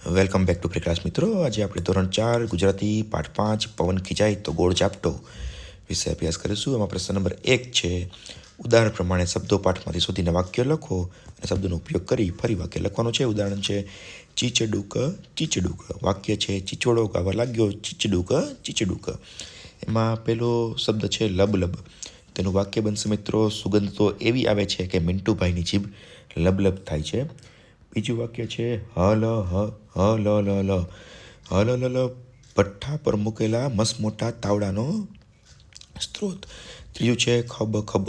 Welcome back to પ્રકાશ મિત્રો. આજે આપણે ધોરણ 4 ગુજરાતી પાઠ 5 પવન ખીચાય તો ગોળ ચાપટો વિશે અભ્યાસ કરીશું. એમાં પ્રશ્ન નંબર 1 છે, ઉદાહરણ પ્રમાણે શબ્દો પાઠમાંથી શોધીને વાક્ય લખો અને શબ્દોનો ઉપયોગ કરી ફરી વાક્ય લખવાનું છે. ઉદાહરણ છે ચીચડુક ચીચડુક. વાક્ય છે ચીચોડો ગાવા લાગ્યો ચીચડુક ચીચડુક. એમાં પેલો શબ્દ છે લબલબ. તેનું વાક્ય બનશે મિત્રો, સુગંધ તો એવી આવે છે કે મિન્ટુભાઈની જીભ લબલબ થાય છે. બીજું વાક્ય છે હલ લ ભઠ્ઠા પર મૂકેલા મસમોટા તાવડાનો સ્ત્રોત. ત્રીજું છે ખબ ખબ.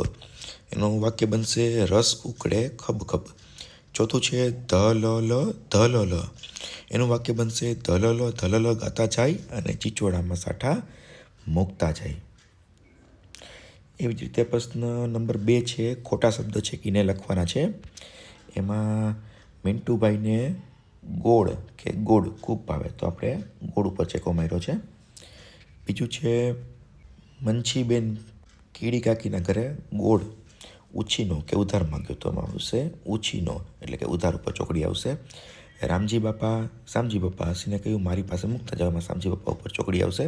એનું વાક્ય બનશે રસ ઉકળે ખબ ખબ. ચોથું છે ધલ લ. એનું વાક્ય બનશે ધલલ ગાતા જાય અને ચીચોડામાં સાઠા મૂકતા જાય. એવી જ રીતે પ્રશ્ન નંબર 2 છે, ખોટા શબ્દ છે કીને લખવાના છે. એમાં મિન્ટુભાઈને ગોળ કે ગોળ ખૂબ ભાવે, તો આપણે ગોળ ઉપર ચેકો માર્યો છે. બીજું છે મંછીબેન કીડી કાકીના ઘરે ગોળ ઉછીનો કે ઉધાર માંગ્યો, તો એમાં આવશે ઉછીનો એટલે કે ઉધાર ઉપર ચોકડી આવશે. રામજી બાપા હસીને કહ્યું મારી પાસે મૂકતા જવામાં શામજી બાપા ઉપર ચોકડી આવશે.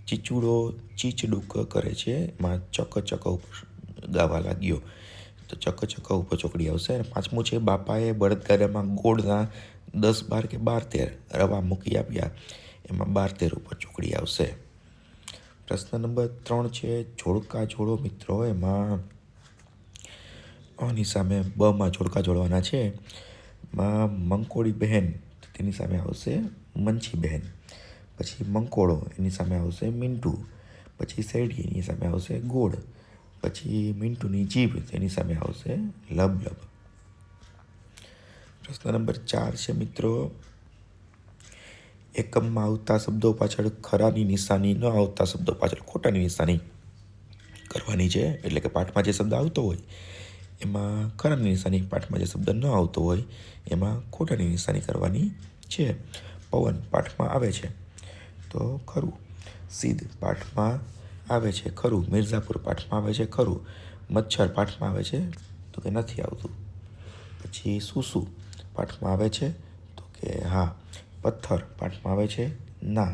ચીચુડો ચીચડુક કરે છે, એમાં ચક ચક ઉપર ગાવા લાગ્યો, તો ચક ચક ઉપર ચોકડી આવશે. અને પાંચમું છે બાપાએ બળદગાડામાં ગોળના 10 12 કે 12 13 રવા મૂકી આપ્યા, એમાં 12 13 ઉપર ચોકડી આવશે. પ્રશ્ન નંબર 3 છે જોડકા જોડો મિત્રો. એમાં આની સામે બમાં જોડકા જોડવાના છે. એમાં મંકોડી બહેન, તેની સામે આવશે મંછી બહેન. પછી મંકોડો, એની સામે આવશે મિન્ટુ. પછી શેરડી, એની સામે આવશે ગોળ. પછી મિન્ટુની જીભ, તેની સામે આવશે લબલબ. પ્રશ્ન નંબર 4 છે મિત્રો, એકમમાં આવતા શબ્દો પાછળ ખરાની નિશાની ન આવતા શબ્દો પાછળ ખોટાની નિશાની કરવાની છે. એટલે કે પાઠમાં જે શબ્દ આવતો હોય એમાં ખરાની નિશાની, પાઠમાં જે શબ્દ ન આવતો હોય એમાં ખોટાની નિશાની કરવાની છે. પવન પાઠમાં આવે છે તો ખરું. સિદ્ધ પાઠમાં આવે છે ખરું. મિર્ઝાપુર પાઠમાં આવે છે ખરું. મચ્છર પાઠમાં આવે છે તો કે નથી આવતું. પછી સુસુ પાઠમાં આવે છે તો કે હા. પથ્થર પાઠમાં આવે છે ના.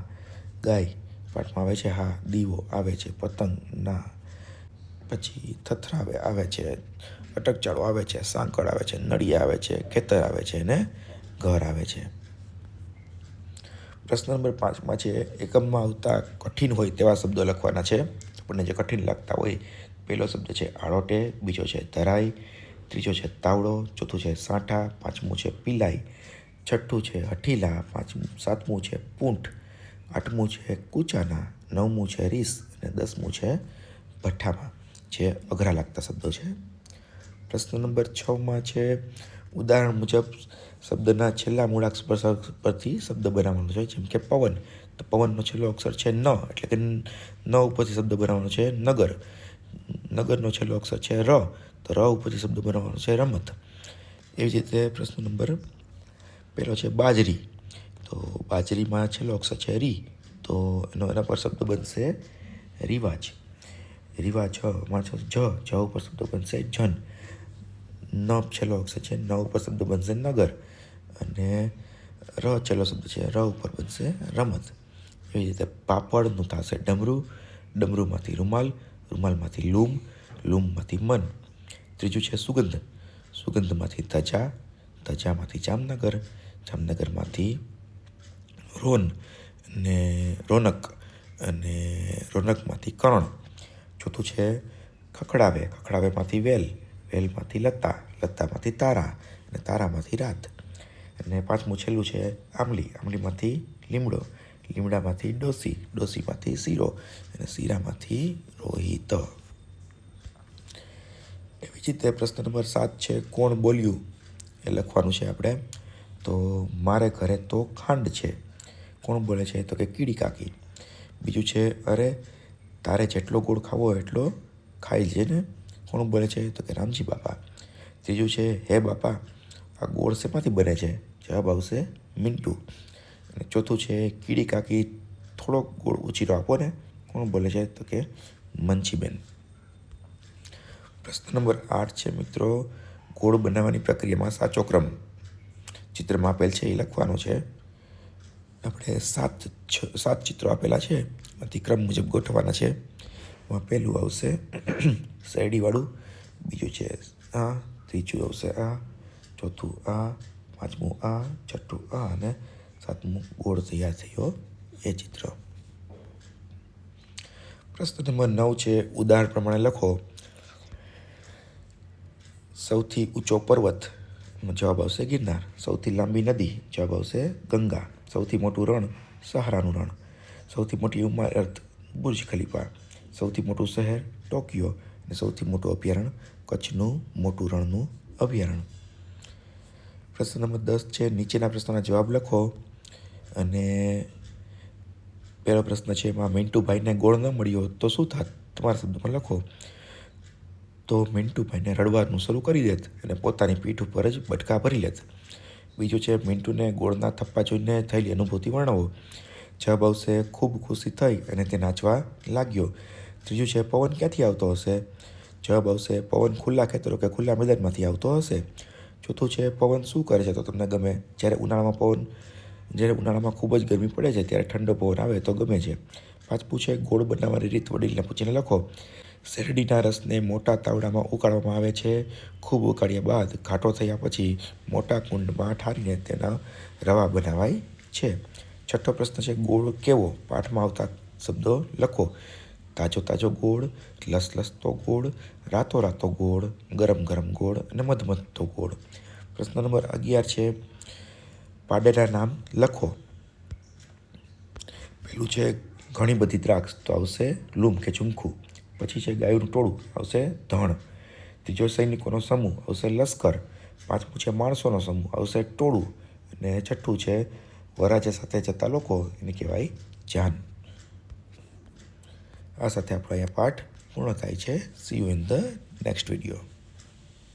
ગાય પાઠમાં આવે છે હા. દીવો આવે છે, પતંગ ના. પછી થથરાવે આવે છે, અટકચાળો આવે છે, સાંકળ આવે છે, નળિયા આવે છે, ખેતર આવે છે ને ઘર આવે છે. પ્રશ્ન નંબર 5 છે, એકમમાં આવતા કઠિન હોય તેવા શબ્દો લખવાના છે. આપણને જે કઠિન લાગતા હોય. પહેલો શબ્દ છે આળોટે, બીજો છે ધરાઈ, ત્રીજો છે તાવડો, ચોથું છે સાંઠા, પાંચમું છે પિલાઈ, છઠ્ઠું છે હઠીલા, સાતમું છે પૂંઠ, આઠમું છે કૂચાના, નવમું છે રીસ અને 10મું છે ભઠ્ઠામાં, જે અઘરા લાગતા શબ્દો છે. પ્રશ્ન નંબર 6 છે, ઉદાહરણ મુજબ શબ્દના છેલ્લા મૂળાક્ષર પરથી શબ્દ બનાવવાનો છે. જેમ કે પવન, તો પવનનો છેલ્લો અક્ષર છે ન, એટલે કે ન ઉપરથી શબ્દ બનાવવાનો છે નગર. નગરનો છેલ્લો અક્ષર છે ર, તો ર ઉપરથી શબ્દ બનાવવાનો છે રમત. એવી જ રીતે પ્રશ્ન નંબર 1 છે બાજરી, તો બાજરીમાં છેલ્લો અક્ષર છે રી, તો એના પર શબ્દ બનશે રિવાજ. રિવાજમાં જ ઉપર શબ્દ બનશે જન. ન છેલ્લો અક્ષર છે ન ઉપર શબ્દ બનશે નગર, અને ર છેલ્લો શબ્દ છે ર ઉપર બનશે રમત. એવી રીતે પાપડનું થશે ડમરું, ડમરુમાંથી રૂમાલ, રૂમાલમાંથી લૂમ, લૂમમાંથી મન. ત્રીજું છે સુગંધ, સુગંધમાંથી ધજા, ધજામાંથી જામનગર, જામનગરમાંથી રોન અને રોનક, અને રોનકમાંથી કરણ. ચોથું છે ખખડાવે, ખખડાવેમાંથી વેલ, વેલમાંથી લતા, લતામાંથી તારા અને તારામાંથી રાત. અને પાંચમું છેલ્લું છે આંબલી, આંબલીમાંથી લીમડો, લીમડામાંથી ડોસી, ડોસીમાંથી શીરો અને શીરામાંથી રોહિત. એવી જ રીતે પ્રશ્ન નંબર 7 છે, કોણ બોલ્યું એ લખવાનું છે આપણે. તો મારે ઘરે તો ખાંડ છે. કોણ બોલે છે તો કે કીડી કાકી. બીજું છે અરે તારે જેટલો ગોળ ખાવો એટલો ખાઈ લેજે ને. કોણ બોલે છે તો કે રામજી બાપા. ત્રીજું છે હે બાપા આ ગોળ શેમાંથી બને છે. જવાબ આવશે મિન્ટુ. અને ચોથું છે કીડી કાકી થોડોક ગોળ ઉછીરો આપો ને. કોણ બોલે છે તો કે મંછીબેન. પ્રશ્ન નંબર 8 છે મિત્રો, ગોળ બનાવવાની પ્રક્રિયામાં સાચો ક્રમ ચિત્રમાં આપેલ છે એ લખવાનો છે. આપણે સાત ચિત્રો આપેલા છે, એમાંથી ક્રમ મુજબ ગોઠવવાના છે. એમાં પહેલું આવશે શેરડીવાળું, બીજું છે આ, ત્રીજું આવશે આ, ચોથું આ, પાંચમું આ, છઠ્ઠું આ અને સાતમું ગોળ તૈયાર થયો એ ચિત્ર. પ્રશ્ન નંબર 9 છે, ઉદાહરણ પ્રમાણે લખો. સૌથી ઊંચો પર્વત, જવાબ આવશે ગિરનાર. સૌથી લાંબી નદી, જવાબ આવશે ગંગા. સૌથી મોટું રણ, સહારાનું રણ. સૌથી મોટી ઇમારત, બુર્જ ખલીફા. સૌથી મોટું શહેર, ટોક્યો. અને સૌથી મોટું અભયારણ્ય, કચ્છનું મોટું રણનું અભયારણ્ય. પ્રશ્ન નંબર 10 છે, નીચેના પ્રશ્નોના જવાબ લખો. અને પહેલો પ્રશ્ન છે, એમાં મિન્ટુભાઈને ગોળ ન મળ્યો તો શું થાત? તમારા શબ્દમાં લખો. તો મિન્ટુભાઈને રડવાનું શરૂ કરી દેત અને પોતાની પીઠ ઉપર જ બટકા ભરી લેત. બીજું છે, મિન્ટુને ગોળના થપ્પા જોઈને થયેલી અનુભૂતિ વર્ણવો. જવાબ આવશે ખૂબ ખુશી થઈ અને તે નાચવા લાગ્યો. ત્રીજું છે, પવન ક્યાંથી આવતો હશે? જવાબ આવશે પવન ખુલ્લા ખેતરો કે ખુલ્લા મેદાનમાંથી આવતો હશે. ચોથું છે, પવન શું કરે છે તો તમને ગમે? જ્યારે ઉનાળામાં ખૂબ જ ગરમી પડે છે ત્યારે ઠંડો પવન આવે તો ગમે છે. પાંચમું છે, ગોળ બનાવવાની રીત વડીલને પૂછીને લખો. શેરડીના રસને મોટા તાવડામાં ઉકાળવામાં આવે છે. ખૂબ ઉકાળ્યા બાદ ઘાટો થયા પછી મોટા કુંડમાં ઠારીને તેના રવા બનાવાય છે. છઠ્ઠો પ્રશ્ન છે, ગોળ કેવો? પાઠમાં આવતા શબ્દો લખો. તાજો તાજો ગોળ, લસલસતો ગોળ, રાતો રાતો ગોળ, ગરમ ગરમ ગોળ અને મધમધતો ગોળ. પ્રશ્ન નંબર 11 છે, પાડેના નામ લખો. પહેલું છે, ઘણી બધી દ્રાક્ષ તો આવશે લૂમ કે ઝુમખું. પછી છે, ગાયોનું ટોળું આવશે ધણ. ત્રીજો સૈનિકોનો સમૂહ આવશે લશ્કર. પાંચમું છે, માણસોનો સમૂહ આવશે ટોળું. અને છઠ્ઠું છે, વરાજા સાથે જતા લોકો એને કહેવાય જાન. આ સાથે આપણો અહીંયા પાઠ પૂર્ણ થાય છે. C you in the next video.